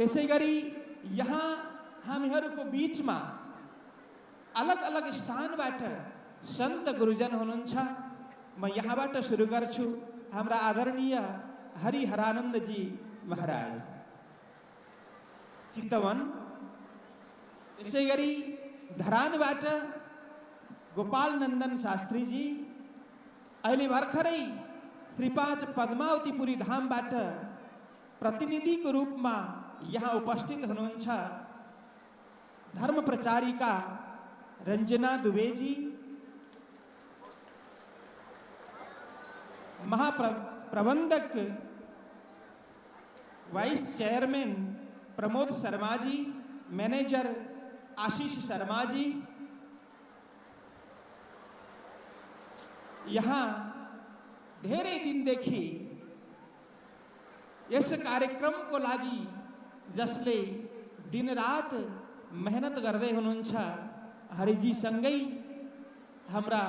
त्यसै गरी यहाँ हामीहरूको बीचमा अलग अलग स्थानबाट सन्त गुरुजन हुनुहुन्छ। म यहाँबाट सुरु गर्छु। हाम्रा आदरणीय हरिहरानन्दजी महाराज चितवन, त्यसै गरी धरानबाट गोपाल नन्दन शास्त्रीजी, अहिले भर्खरै श्री 5 पद्मावतीपुरी धामबाट प्रतिनिधिको रूपमा यहाँ उपस्थित हुनुहुन्छ धर्म प्रचारिका रंजना दुबेजी, महाप्रबंधक वाइस चेयरमैन प्रमोद शर्मा जी, मैनेजर आशीष शर्मा जी, यहाँ धेरै दिनदेखि यस कार्यक्रमको लागि जसले दिनरात मेहनत गर्दै हुनुहुन्छ हरिजी सँगै हाम्रा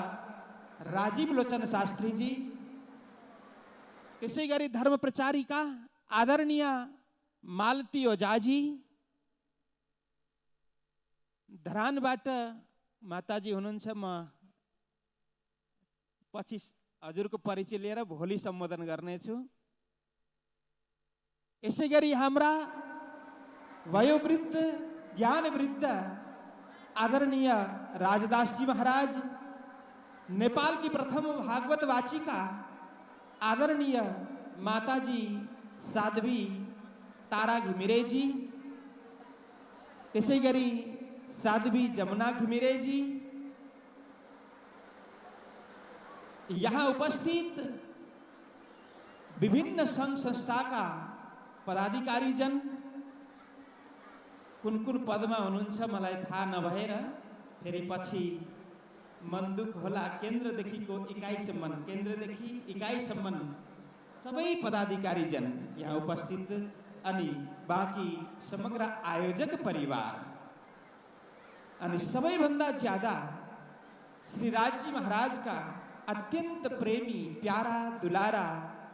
राजीव लोचन शास्त्रीजी, त्यसै गरी धर्म प्रचारिका आदरणीय मालती ओझाजी, धरानबाट माताजी हुनुहुन्छ। म पछि हजुरको परिचय लिएर भोलि सम्बोधन गर्नेछु। यसै गरी हाम्रा वयोवृद्ध ज्ञानवृद्ध आदरणीय राजदासजी महाराज, नेपाल की प्रथम भागवत वाचिका आदरणीय माताजी साध्वी तारा घिमिरेजी, त्यसै गरी साध्वी जमुना घिमिरेजी, यहाँ उपस्थित विभिन्न संघ संस्थाका पदाधिकारीजन, कुन कुन पदमा हुनुहुन्छ मलाई थाहा नभएर फेरि पछि मन दुख होला। केन्द्रदेखिको इकाइसम्म, केन्द्रदेखि इकाइसम्म सबै पदाधिकारीजन यहाँ उपस्थित, अनि बाँकी समग्र आयोजक परिवार, अनि सबैभन्दा ज्यादा श्री राजजी महाराजका अत्यन्त प्रेमी प्यारा दुलारा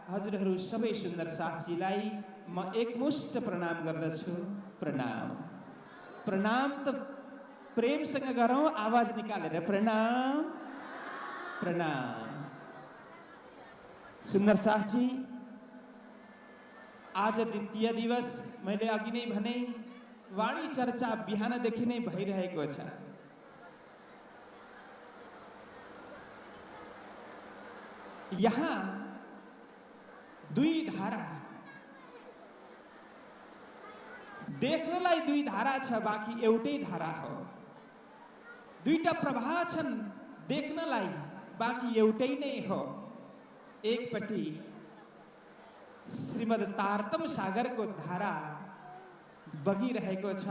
हजुरहरू सबै सुन्दर साथीलाई म एकमुष्ट प्रणाम गर्दछु। प्रणाम। प्रणाम त प्रेमसँग गरौँ, आवाज निकालेर प्रणाम प्रणाम। सुन्दर साथी, आज द्वितीय दिवस, मैले अघि नै भने वाणी चर्चा बिहानदेखि नै भइरहेको छ। यहाँ दुई धारा, देख्नलाई दुई धारा छ, बाँकी एउटै धारा हो। दुईटा प्रवाह छन् देख्नलाई, बाँकी एउटै नै हो। एकपट्टि श्रीमद् तारतम सागरको धारा बगिरहेको छ,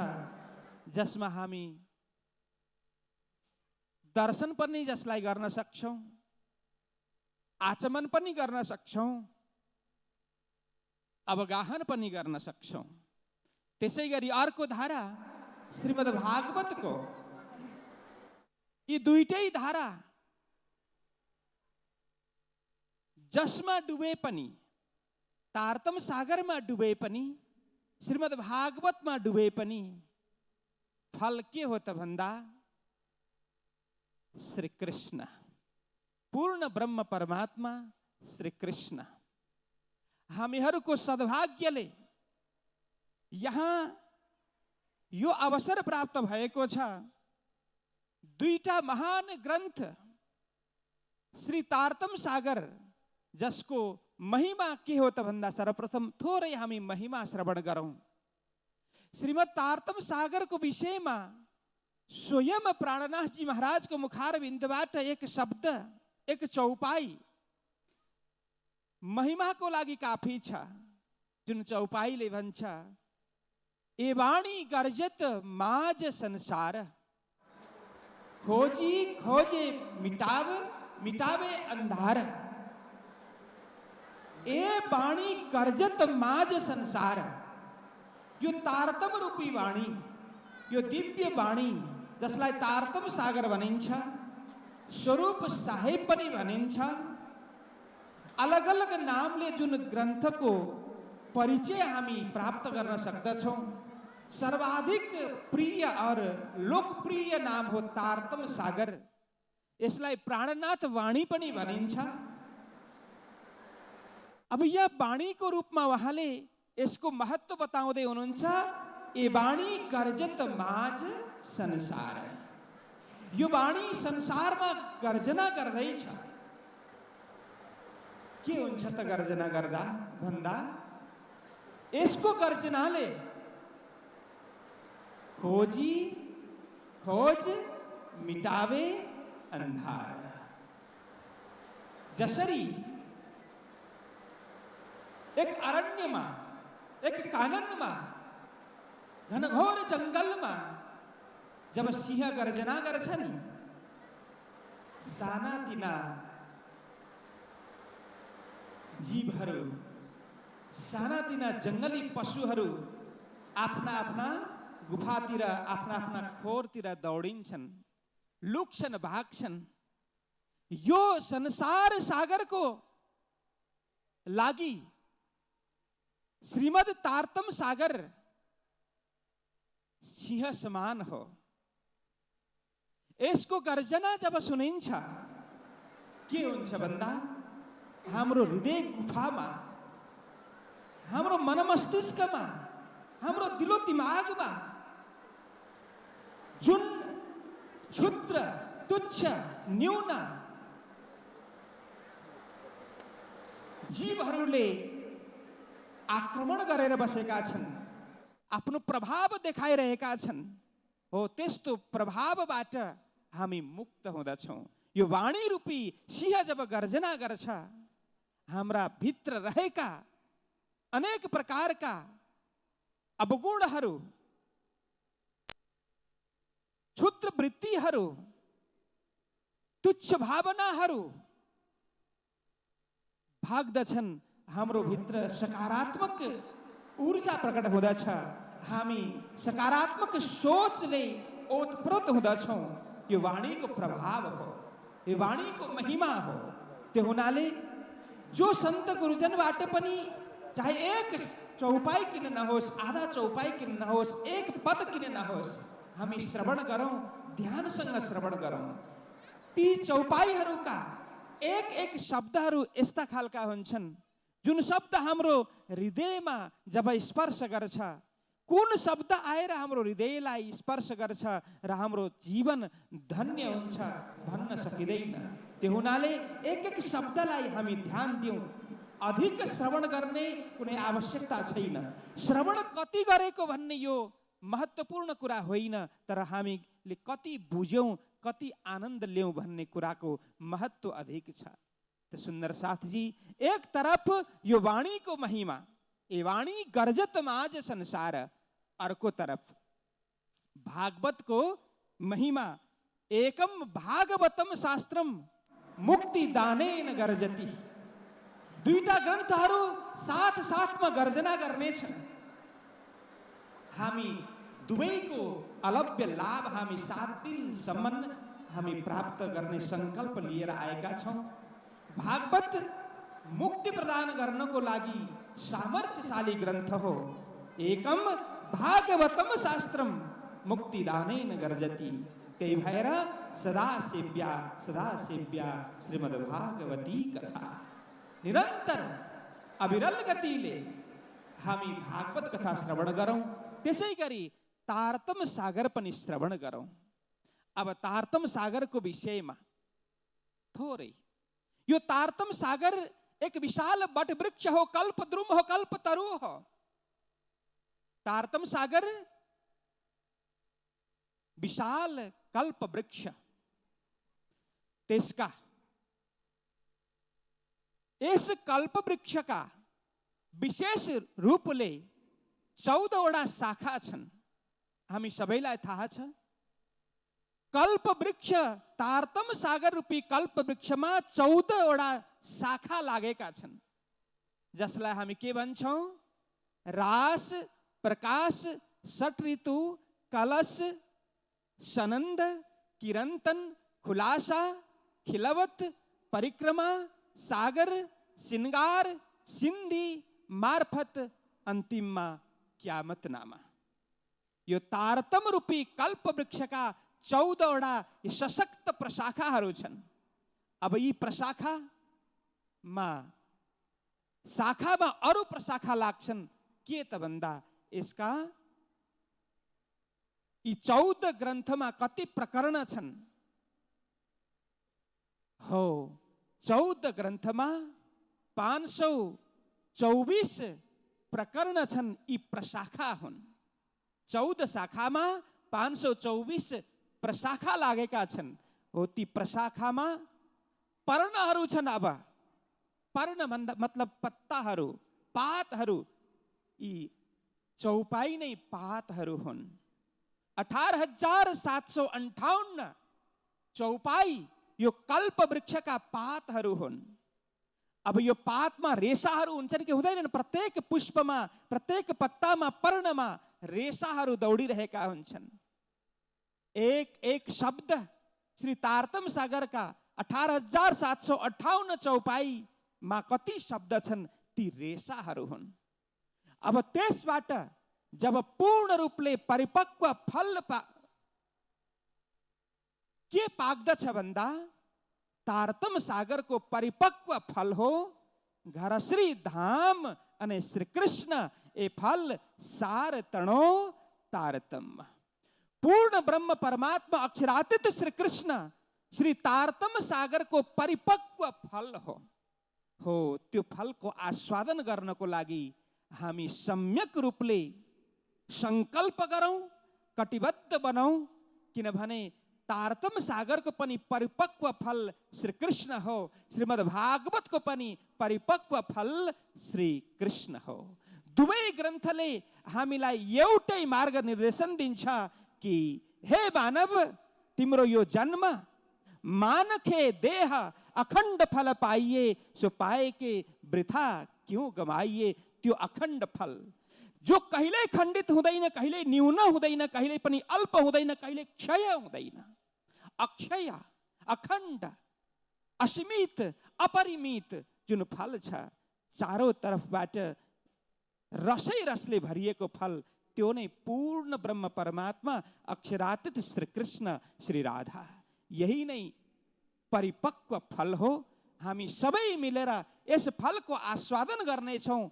जसमा हामी दर्शन पनि जसलाई गर्न सक्छौं, आचमन पनि गर्न सक्छौं, अवगाहन पनि गर्न सक्छौं। त्यसै गरी अर्को धारा श्रीमद् भागवतको, यी दुईटै धारा जसमा डुबे पनि, तारतम सागरमा डुबे पनि, श्रीमद् भागवतमा डुबे पनि फल के हो त भन्दा श्री कृष्ण, पूर्ण ब्रह्म परमात्मा श्री कृष्ण। हामीहरूको सद्भाग्यले यहाँ यो अवसर प्राप्त भएको छ। दुईटा महान ग्रन्थ श्री तारतम सागर, जसको महिमा के हो त भन्दा सर्वप्रथम थोरै हामी महिमा श्रवण गरौं। श्रीमद् तारतम सागरको विषयमा स्वयं प्राणनाथजी महाराजको मुखारविन्दबाट एक शब्द, एक चौपाई महिमाको लागि काफी छ, जुन चौपाईले भन्छ, ए वाणी गर्जत माझ संसार, खोजी खोजे मिटावे अंधार। ए वाणी गर्जत माझ संसार, यो तारतम रूपी वाणी, यो दिव्य वाणी जसलाई तारतम सागर भनिन्छ, स्वरूप साहेब पनि भनिन्छ, अलग अलग नामले जुन ग्रन्थको परिचय हामी प्राप्त गर्न सक्दछौँ। सर्वाधिक प्रिय और लोकप्रिय नाम हो तारतम सागर। यसलाई प्राणनाथ वाणी पनि भनिन्छ। अब यहाँ वाणीको रूपमा उहाँले यसको महत्व बताउँदै हुनुहुन्छ। ए वाणी गर्जत माझ संसार। यो वाणी संसारमा गर्जना गर्दैछ। के हुन्छ त गर्जना गर्दा भन्दा यसको गर्जनाले खोजी खोज मिटावे अंधार। जसरी एक अरण्यमा, एक काननमा, घनघोर जंगलमा जब सिंह गर्जना गर्छ नि, सानातिना जीवहरू, सानातिना जंगली पशुहरू आफ्ना आफ्ना गुफातिर, आफ्ना आफ्ना खोरतिर दौडिन्छन्, लुक्छन्, भाग्छन्। यो संसार सागरको लागि श्रीमद् तारतम सागर सिंह समान हो। यसको गर्जना जब सुनिन्छ के हुन्छ भन्दा हाम्रो हृदय गुफामा, हाम्रो मन मस्तिष्कमा, हाम्रो दिलो दिमागमा जुन क्षुद्र, तुच्छ, न्यून जीवहरूले आक्रमण गरेर बसेका छन्, आफ्नो प्रभाव देखाइरहेका छन्, हो त्यस्तो प्रभावबाट हामी मुक्त हुँदछौँ। यो वाणी रूपी सिंह जब गर्जना गर्छ, हाम्रा भित्र रहेका अनेक प्रकारका अवगुणहरू, क्षुद्र वृत्तिहरू, तुच्छ भावनाहरू भाग्दछन्। हाम्रो भित्र सकारात्मक ऊर्जा प्रकट हुँदछ। हामी सकारात्मक सोचले ओतप्रोत हुँदछौँ। यो वाणीको प्रभाव हो, यो वाणीको महिमा हो। त्यो हुनाले जो सन्त गुरुजनबाट पनि चाहे एक चौपाई किन नहोस्, आधा चौपाई किन नहोस्, एक पद किन नहोस्, हामी श्रवण गरौँ, ध्यानसँग श्रवण गरौँ। ती चौपाईहरूका एक एक शब्दहरू यस्ता खालका हुन्छन् जुन शब्द हाम्रो हृदयमा जब स्पर्श गर्छ, कुन शब्द आएर हाम्रो हृदयलाई स्पर्श गर्छ र हाम्रो जीवन धन्य हुन्छ भन्न सकिँदैन। त्यो हुनाले एक एक शब्दलाई हामी ध्यान दिउँ। अधिक श्रवण गर्ने कुनै आवश्यकता छैन। श्रवण कति गरेको भन्ने यो महत्त्वपूर्ण कुरा होइन, तर हामीले कति बुझ्यौँ, कति आनन्द ल्याउँ भन्ने कुराको महत्त्व अधिक छ। तो सुंदर साथ जी, एक तरफ यो वाणी को महिमा, ये वाणी गर्जत माज संसार, अर्को तरफ भागवत को महिमा। एकम भागवतम शास्त्रम मुक्ति दानेन गर्जति। दुईटा ग्रन्थहरू साथ साथमा गर्जना गर्नेछन्। हामी दुवैको अलभ्य लाभ हामी 7 दिनसम्म हामी प्राप्त गर्ने संकल्प लिएर आएका छौँ। भागवत मुक्ति प्रदान गर्नको लागि सामर्थ्यशाली ग्रन्थ हो। एकम भागवतम शास्त्रम मुक्तिदानेन गर्जति। त्यही भएर सदा सेव्या श्रीमद्भागवती कथा निरन्तर अविरल गतिले हामी भागवत कथा श्रवण गरौँ। त्यसै गरी तारतम सागर पनि श्रवण गरौँ। अब तारतम सागरको विषयमा थोरै, यो तारतम सागर एक विशाल वटवृक्ष हो, कल्पद्रुम हो, कल्पतरु हो। तारतम सागर विशाल कल्प वृक्ष, त्यसका यस कल्प वृक्षका विशेष रूपले 14 वटा शाखा छन्। हामी सबैलाई थाहा छ, कल्प वृक्ष तारतम सागर रूपी कल्प वृक्षमा 14 वटा शाखा लागेका छन्, जसलाई हामी के भन्छौं? रास, प्रकाश, षट ऋतु, कलश, सनन्द, किरन्तन, खुलासा, खिलवत, परिक्रमा, सागर, श्रृंगार, सिंधी, मार्फत, अन्तिममा क्यामतनामा। यो तारतम रूपी कल्प वृक्षका 14वटा सशक्त प्रशाखाहरू छन्। अब यी शाखामा अरू प्रशाखा लाग्छन् के त भन्दा यसका यी 14 ग्रन्थमा कति प्रकरण छन्? हो, 14 ग्रन्थमा 524 प्रकरण छन्। यी प्रशाखा हुन्। 14 शाखामा 524 प्रशाखा लागेका छन्। हो, ती प्रशाखामा पर्णहरू छन्। अब पर्ण मतलब पत्ताहरू, पातहरू। यी चौपाई नै पातहरू हुन्। 18,758 चौपाई यो कल्प वृक्षका पातहरू हुन्। अब यो पातमा रेसाहरू हुन्छन् कि हुँदैनन्? प्रत्येक पुष्पमा, प्रत्येक पत्तामा, पर्णमा रेसाहरू दौडिरहेका हुन्छन्। एक एक शब्द श्री तारतम सागरका 18,758 चौपाईमा कति शब्द छन्? ती रेसाहरू हुन्। अब त्यसबाट जब पूर्ण रूपले परिपक्व फल के पाक्दछ भन्दा तारतम सागरको परिपक्व फल हो घरश्री धाम અને શ્રી કૃષ્ણ એ ફલ સાર તણો તારતમ। पूर्ण ब्रह्म परमात्मा अक्षरातीत श्री कृष्ण श्री तारतम सागर को परिपक्व फल हो त्यो फल को आस्वादन गर्नको लागि हामी सम्यक रूपले संकल्प गरौं, कटिबद्ध बनौं। किनभने तारतम सागर को पनि परिपक्व फल श्री कृष्ण हो, श्रीमद् भागवत को पनि परिपक्व फल श्री कृष्ण हो। दुवै ग्रन्थले हामीलाई एउटै मार्ग निर्देशन दिन्छ कि हे मानव, तिम्रो यो जन्म मानखे देह अखण्ड फल पाइए, सो पाए के वृथा क्यों गमाइए। त्यो अखण्ड फल जो कहिले खण्डित हुँदैन, कहिले न्यून हुँदैन, कहिले पनि अल्प हुँदैन, कहिले क्षय हुँदैन। अक्षय, अखण्ड, असीमित, अपरिमित जुन फल छ, चारों तरफबाट रसै रसले भरिएको फल, त्यो नै पूर्ण ब्रह्म परमात्मा अक्षरातीत श्री कृष्ण श्री राधा, यही नै परिपक्व फल हो। हामी सबै मिलेर यस फलको आस्वादन गर्नेछौँ।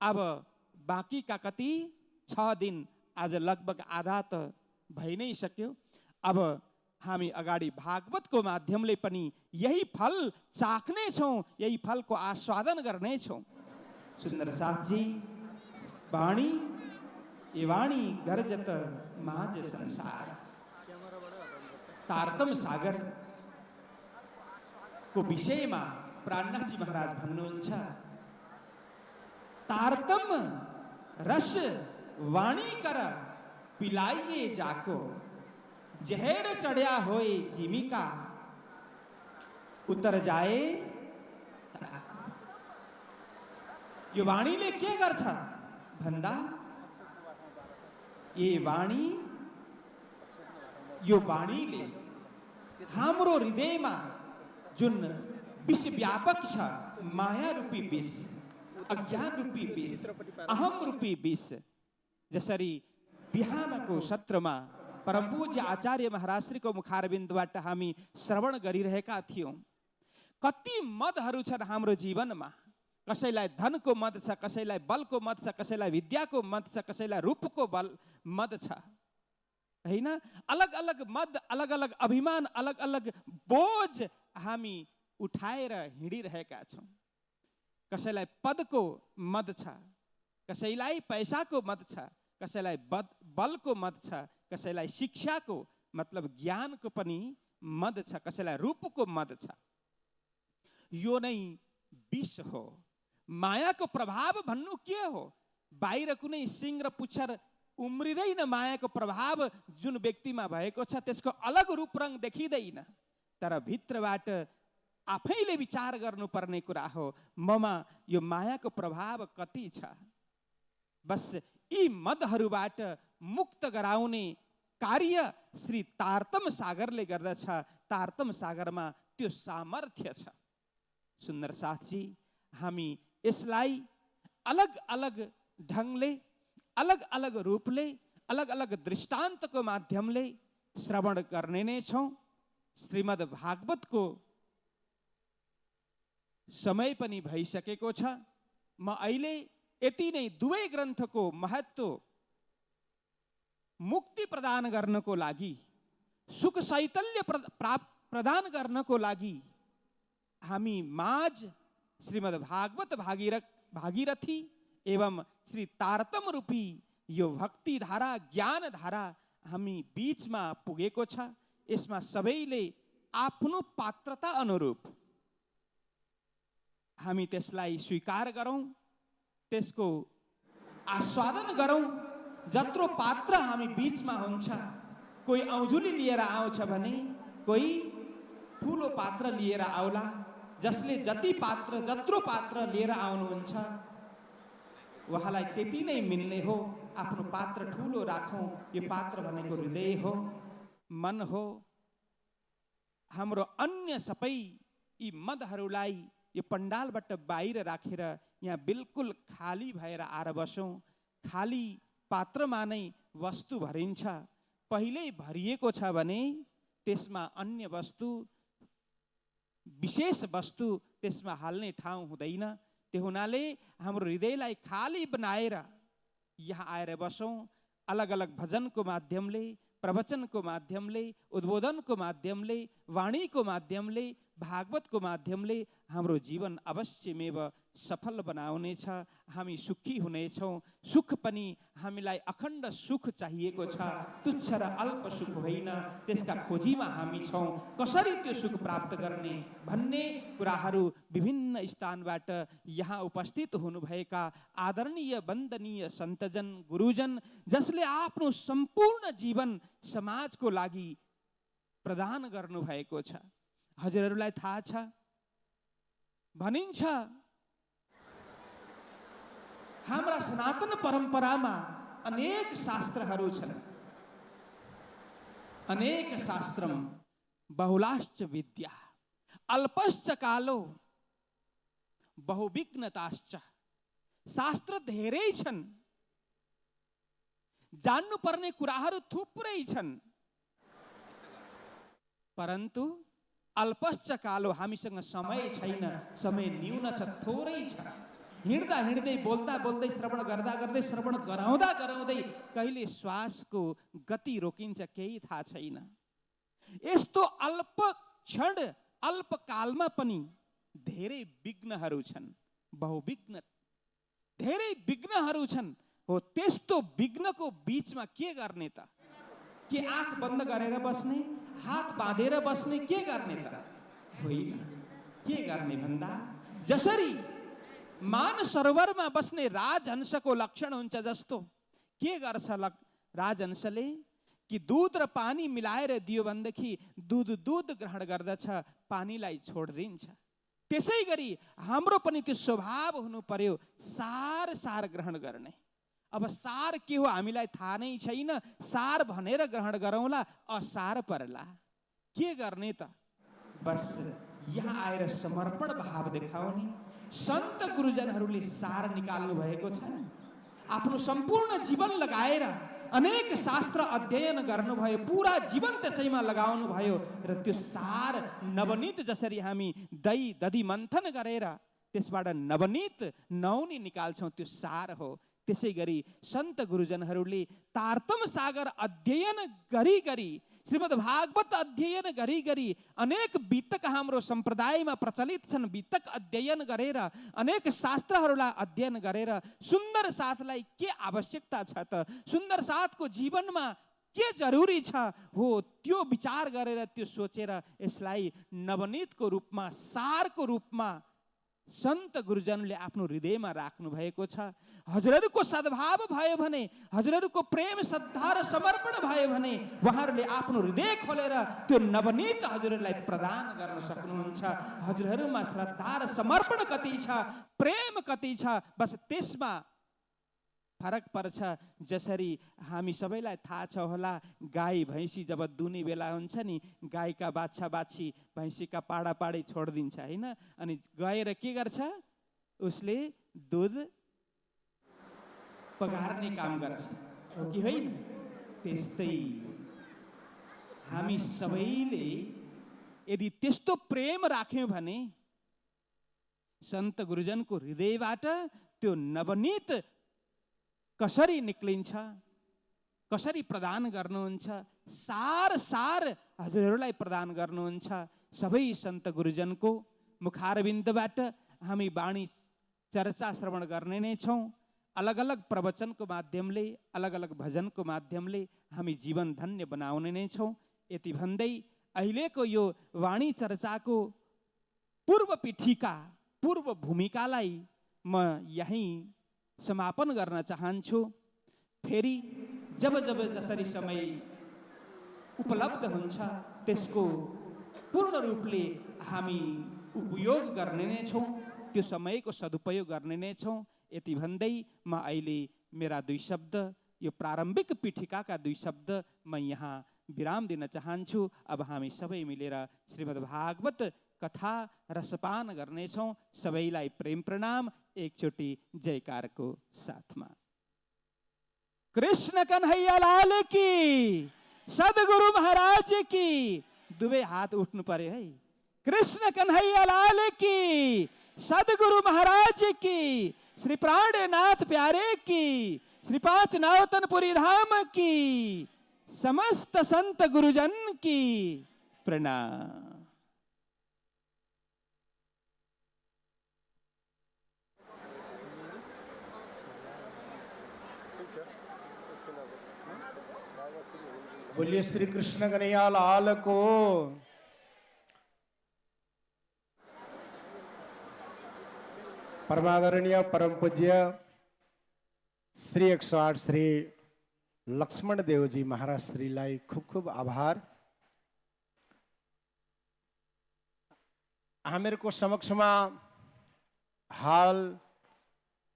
अब बाँकीका कति 6 दिन, आज लगभग आधा त भइ नै सक्यो। अब हामी अगाडि भागवतको माध्यमले पनि यही फल चाख्नेछौँ, यही फलको आस्वादन गर्नेछौँ। सुन्दर साथजी, वाणी ये वाणी गर्जत माझ संसार। तारतम सागर को विषयमा प्राणनाथजी महाराज भन्नुहुन्छ, तारतम रस वाणी कर पिलाइए जाको, जहर चढ़िया होए जीविका उतर जाए तडाको। यो वाणीले के गर्छ भन्दा, यो वाणीले हाम्रो हृदयमा जुन विष व्यापक छ, माया रूपी विष, अज्ञान रूपी विष, अहम रूपी विष, जसरी बिहानको सत्रमा परम पूज्य आचार्य महाराजश्रीको मुखारबिन्दबाट हामी श्रवण गरिरहेका थियौं। कति मदहरू छन् हाम्रो जीवनमा। कसैलाई धनको मद छ, कसैलाई बलको मद छ, कसैलाई विद्याको मद छ, कसैलाई रूपको मद छ, हैन? अलग अलग मद, अलग अलग अभिमान, अलग अलग बोझ हामी उठाएर हिँडिरहेका छौं। कसैलाई पदको मद छ, कसैलाई पैसाको मद छ, कसैलाई बलको मद छ, कसैलाई शिक्षाको मतलब ज्ञानको पनि मद छ, कसैलाई रूपको मद छ। यो नै विष हो। मायाको प्रभाव भन्नु के हो? बाहिर कुनै सिंह र पुच्छर उम्रिदैन। मायाको प्रभाव जुन व्यक्तिमा भएको छ त्यसको अलग रूप रंग देखिदैन, तर भित्रबाट आफैले विचार गर्नुपर्ने कुरा हो, ममा यो मायाको प्रभाव कति छ। बस यी मदहरूबाट मुक्त गराउने कार्य श्री तारतम सागरले गर्दछ। तारतम सागरमा त्यो सामर्थ्य छ। सुन्दर साथजी, हामी यसलाई अलग अलग ढङ्गले, अलग अलग रूपले, अलग अलग दृष्टान्तको माध्यमले श्रवण गर्ने नै छौँ। श्रीमद् भागवतको समय पनि भइसकेको छ। म अहिले यति नै दुवै ग्रन्थको महत्त्व, मुक्ति प्रदान गर्नको लागि, सुख शैतल्य प्रदान गर्नको लागि हामी माझ श्रीमद् भागवत भागीरथी एवं श्री तारतम रूपी यो भक्ति धारा, ज्ञान धारा हामी बीचमा पुगेको छ। यसमा सबैले आफ्नो पात्रता अनुरूप हामी त्यसलाई स्वीकार गरौँ, त्यसको आस्वादन गरौँ। जत्रो पात्र हामी बीचमा हुन्छ, कोही औजुली लिएर आउँछ भने कोही ठुलो पात्र लिएर आउला। जसले जत्रो पात्र लिएर आउनुहुन्छ उहाँलाई त्यति नै मिल्ने हो। आफ्नो पात्र ठुलो राखौँ। यो पात्र भनेको हृदय हो, मन हो। हाम्रो अन्य सबै यी मदहरूलाई यो पण्डालबाट बाहिर राखेर यहाँ बिल्कुल खाली भएर आएर बसौँ। खाली पात्रमा नै वस्तु भरिन्छ। पहिल्यै भरिएको छ भने त्यसमा अन्य वस्तु, विशेष वस्तु त्यसमा हाल्ने ठाउँ हुँदैन। त्यो हुनाले हाम्रो हृदयलाई खाली बनाएर यहाँ आएर बसौँ। अलग अलग भजनको माध्यमले, प्रवचनको माध्यमले, उद्बोधनको माध्यमले, वाणीको माध्यमले, भागवतको माध्यमले हाम्रो जीवन अवश्यमेव सफल बनाउनेछ। हामी सुखी हुनेछौँ। सुख पनि हामीलाई अखण्ड सुख चाहिएको छ, तुच्छ र अल्प सुख होइन। त्यसका खोजीमा हामी छौँ। कसरी त्यो सुख प्राप्त गर्ने भन्ने कुराहरू विभिन्न स्थानबाट यहाँ उपस्थित हुनुभएका आदरणीय वन्दनीय सन्तजन, गुरुजन, जसले आफ्नो सम्पूर्ण जीवन समाजको लागि प्रदान गर्नुभएको छ। हजुरहरूलाई थाहा छ, भनिन्छ हाम्रा सनातन परम्परामा अनेक शास्त्रहरू छन्। अनेक शास्त्रम बहुलाश्च विद्या अल्पश्च कालो बहुविघ्नताश्च। शास्त्र धेरै छन्, जान्नुपर्ने कुराहरू थुप्रै छन्, परन्तु अल्पश्च कालो, हामीसँग समय छैन। समय न्यून छ, थोरै छ। हिँड्दा हिँड्दै, बोल्दा बोल्दै, श्रवण गर्दा गर्दै, श्रवण गराउँदा गराउँदै कहिले श्वासको गति रोकिन्छ केही थाहा छैन। यस्तो अल्प क्षण, अल्प कालमा पनि धेरै विघ्नहरू छन्, बहुविघ्न, धेरै विघ्नहरू छन्। हो, त्यस्तो विघ्नको बीचमा के गर्ने त? के आँख बन्द गरेर बस्ने, हात बाँधेर बस्ने, के गर्ने त? होइन। के गर्ने भन्दा जसरी मान सरोवरमा बस्ने राजहंसको लक्षण हुन्छ जस्तो के गर्छ राजहंसले कि दूध र पानी मिलाएर दियो भनेदेखि दूध ग्रहण गर्दछ, पानीलाई छोड्दिन्छ। त्यसै गरी हाम्रो पनि त्यो स्वभाव हुनु पर्यो, सार ग्रहण गर्ने। अब सार के हो हामीलाई थाहा नै छैन। सार भनेर ग्रहण गरौँला, असार पर्ला। के गर्ने त? बस यहाँ आएर समर्पण भाव देखाउने। सन्त गुरुजनहरूले सार निकाल्नु भएको छ। आफ्नो सम्पूर्ण जीवन लगाएर अनेक शास्त्र अध्ययन गर्नुभयो, पुरा जीवन त्यसैमा लगाउनु भयो र त्यो सार नवनीत, जसरी हामी दही दधी मन्थन गरेर त्यसबाट नवनीत नौनी निकाल्छौँ, त्यो सार हो। त्यसै गरी सन्त गुरुजनहरूले तारतम सागर अध्ययन गरी गरी, श्रीमद् भागवत अध्ययन गरी गरी, अनेक वितक हाम्रो सम्प्रदायमा प्रचलित छन्। वितक अध्ययन गरेर, अनेक शास्त्रहरूलाई अध्ययन गरेर सुन्दर साथलाई के आवश्यकता छ त, सुन्दर साथको जीवनमा के जरुरी छ, हो त्यो विचार गरेर, त्यो सोचेर यसलाई नवनीतको रूपमा, सारको रूपमा सन्त गुरुजनले आफ्नो हृदयमा राख्नु भएको छ। हजुरहरूको सद्भाव भयो भने, हजुरहरूको प्रेम, श्रद्धा र समर्पण भयो भने उहाँहरूले आफ्नो हृदय खोलेर त्यो नवनीत हजुरहरूलाई प्रदान गर्न सक्नुहुन्छ। हजुरहरूमा श्रद्धा र समर्पण कति छ, प्रेम कति छ, बस त्यसमा फरक पर्छ। जसरी हामी सबैलाई थाहा छ होला, गाई भैँसी जब दुने बेला हुन्छ नि, गाईका बाछा बाछी भैँसीका पाडा पाडै छोडिदिन्छ होइन, अनि गएर के गर्छ, उसले दुध पगार्ने काम गर्छ हो कि होइन? त्यस्तै हामी सबैले यदि त्यस्तो प्रेम राख्यौं भने सन्त गुरुजनको हृदयबाट त्यो नवनीत कसरी निक्लिन्छ, कसरी प्रदान गर्नुहुन्छ, सार सार हजुरहरूलाई प्रदान गर्नुहुन्छ। सबै सन्त गुरुजनको मुखारविन्दबाट हामी वाणी चर्चा श्रवण गर्ने नै छौँ। अलग अलग प्रवचनको माध्यमले, अलग अलग भजनको माध्यमले हामी जीवन धन्य बनाउने नै छौँ। यति भन्दै अहिलेको यो वाणी चर्चाको पूर्व पीठिका, पूर्व भूमिकालाई म यहीँ समापन गर्न चाहन्छु। फेरि जब जब जसरी समय उपलब्ध हुन्छ त्यसको पूर्ण रूपले हामी उपयोग गर्ने नै छौँ, त्यो समयको सदुपयोग गर्ने नै छौँ। यति भन्दै म अहिले मेरा दुई शब्द, यो प्रारम्भिक पीठिकाका दुई शब्द म यहाँ विराम दिन चाहन्छु। अब हामी सबै मिलेर श्रीमद् भागवत कथा रसपान गर्नेछौँ। सबैलाई प्रेम प्रणाम, एकचोटि जयकारको साथमा। कृष्ण कन्हैया लाल की, सद्गुरु महाराज की। दुवै हात उठ्नु पर्यो है। कृष्ण कन्हैया लाल की, सद्गुरु महाराज की, श्री प्राणनाथ प्यारे की, श्री पांच नौतनपुरी धाम की, समस्त संत गुरुजन की प्रणाम। बोलिए श्री कृष्ण कन्हैया लाल को। परमादरणीय परम पूज्य श्री 108 श्री लक्ष्मण देवजी महाराज श्रीलाई खूब खूब आभार। हामीहरूको समक्षमा हाल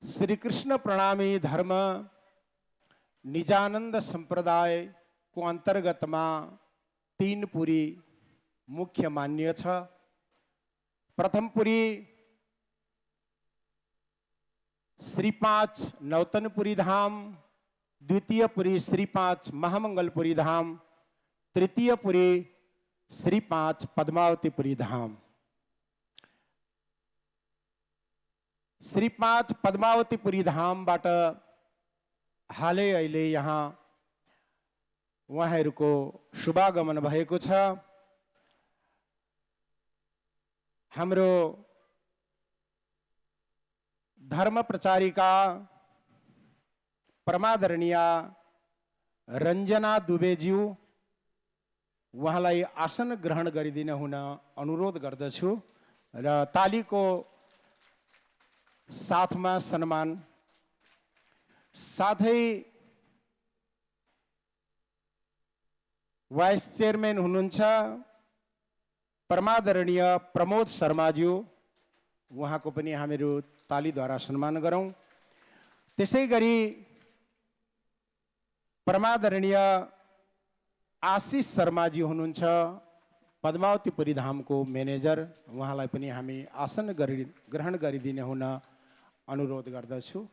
श्री कृष्ण प्रणामी धर्म निजानंद संप्रदाय को अंतर्गत में 3 पुरी मुख्य मान्य छ। प्रथम पुरी श्री 5 नौतनपुरी धाम, द्वितीय पुरी श्री 5 महामंगलपुरी धाम, तृतीय पुरी श्री 5 पद्मावतीपुरी धाम। श्री 5 पद्मावतीपुरी धामबाट हालै अहिले यहाँ उहाँहरूको शुभागमन भएको छ। हाम्रो धर्म प्रचारिका परमादरणीय रञ्जना दुबेज्यू, उहाँलाई आसन ग्रहण गरिदिन हुन अनुरोध गर्दछु र तालीको साथमा सम्मान। साथै वाइस चेयरमैन हुनुहुन्छ परमादरणीय प्रमोद शर्माज्यू, उहाँको पनि हामीहरू तालीद्वारा सम्मान गरौँ। त्यसैगरी परमादरणीय आशिष शर्माजी हुनुहुन्छ पद्मावतीपुरी धामको म्यानेजर, उहाँलाई पनि हामी आसन ग्रहण गरिदिने हुन अनुरोध गर्दछु।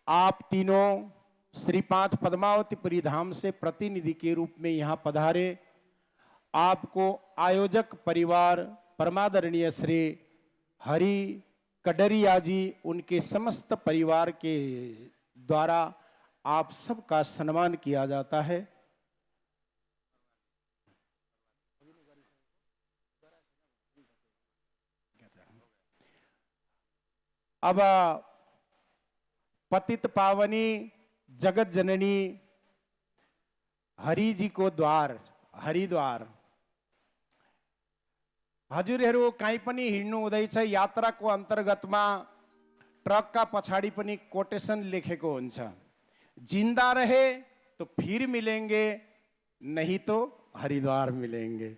आप तीनों श्री 5 पद्मावतीपुरी धाम से प्रतिनिधि के रूप में यहाँ पधारे। आपको आयोजक परिवार परमादरणीय श्री हरि कड़रिया जी, उनके समस्त परिवार के द्वारा आप सबका सम्मान किया जाता है। अब पतित पावनी जगत जननी हरि जी को द्वार हरिद्वार, हजुरहरू कहीँ पनि हिँड्नु हुँदैछ यात्राको अन्तर्गतमा ट्रकका पछाडि पनि कोटेसन लेखेको हुन्छ, जिंदा रहे तो फिर मिलेंगे, नहीं तो हरिद्वार मिलेंगे।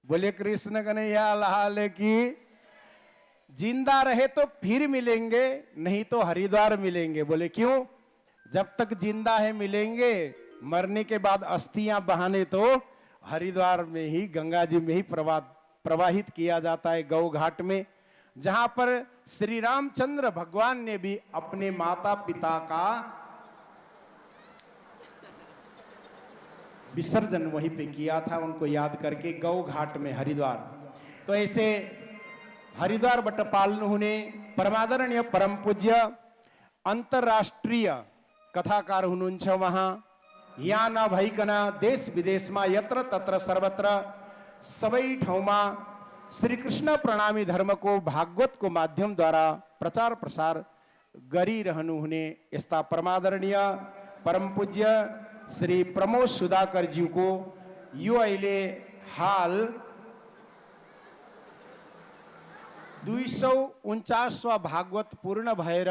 बोले कृष्ण कन्हैया लाल की। जिंदा रहे तो फिर मिलेंगे, नहीं तो हरिद्वार मिलेंगे। बोले क्यों? जब तक जिंदा है मिलेंगे, मरने के बाद अस्थियां बहाने तो हरिद्वार में ही, गंगा जी में ही प्रवाहित किया जाता है, गौ घाट में, जहां पर श्री रामचंद्र भगवान ने भी अपने माता पिता का विसर्जन वहीं पे किया था, उनको याद करके गौ घाट में हरिद्वार। तो ऐसे हरिद्वार बट पाल्नु हुने परमादरणीय परम पूज्य अन्तर्राष्ट्रिय कथाकार हुनुहुन्छ उहाँ। यहाँ नभइकन देश विदेशमा यत्र तत्र सर्वत्र सबै ठाउँमा श्री कृष्ण प्रणामी धर्मको भागवतको माध्यमद्वारा प्रचार प्रसार गरिरहनु हुने यस्ता परमादरणीय परम पूज्य श्री प्रमोद सुधाकरज्यूको यो अहिले हाल 249वां भागवत पूर्ण भएर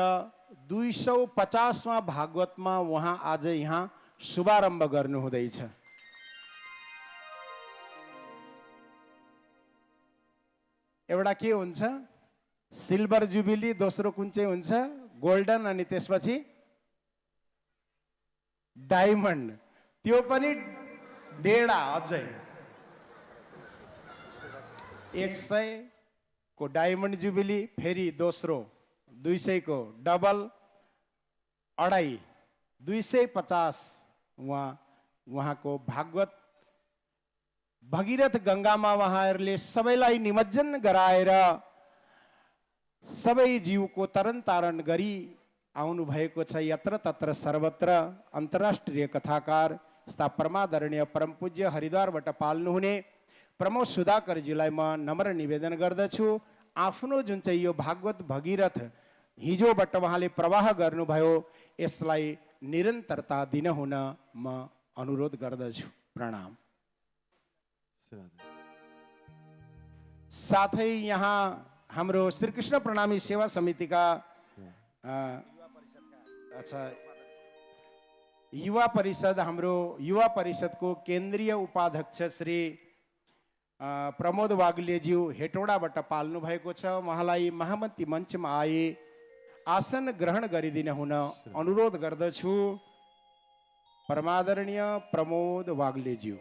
250वां भागवतमा उहाँ आज यहाँ शुभारम्भ गर्नु हुँदैछ। एउटा के हुन्छ, सिल्भर जुबिली, दोस्रो कुन चाहिँ हुन्छ गोल्डन, अनि त्यसपछि डायमन्ड, त्यो पनि डेढा अझै 100 को डायमंड जुबिली, फेरि दोस्रो 200 को डबल 2.5 250 उहाँको भागवत भगीरथ गंगामा उहाँहरूले सबैलाई निमज्जन गराएर सबै जीवको तरन तारण गरी आउनु भएको छ। यत्र तत्र सर्वत्र अन्तर्राष्ट्रिय कथाकार यस्ता परमादरणीय परम पूज्य हरिद्वारबाट पाल्नुहुने प्रमोद सुधाकरजीलाई म नम्र निवेदन गर्दछु, आफ्नो जुन चाहिँ यो भागवत भगीरथ हिजोबाट उहाँले प्रवाह गर्नुभयो यसलाई निरन्तरता दिन हुन म अनुरोध गर्दछु। प्रणाम। साथै यहाँ हाम्रो श्रीकृष्ण प्रणामी सेवा समितिका युवा परिषद, हाम्रो युवा परिषदको केन्द्रीय उपाध्यक्ष श्री प्रमोद वाग्लेज्यू हेटौडाबाट पाल्नु भएको छ। उहाँलाई महामन्त्री मञ्चमा आए आसन ग्रहण गरिदिन हुन अनुरोध गर्दछु। परमादरणीय प्रमोद वाग्लेज्यू।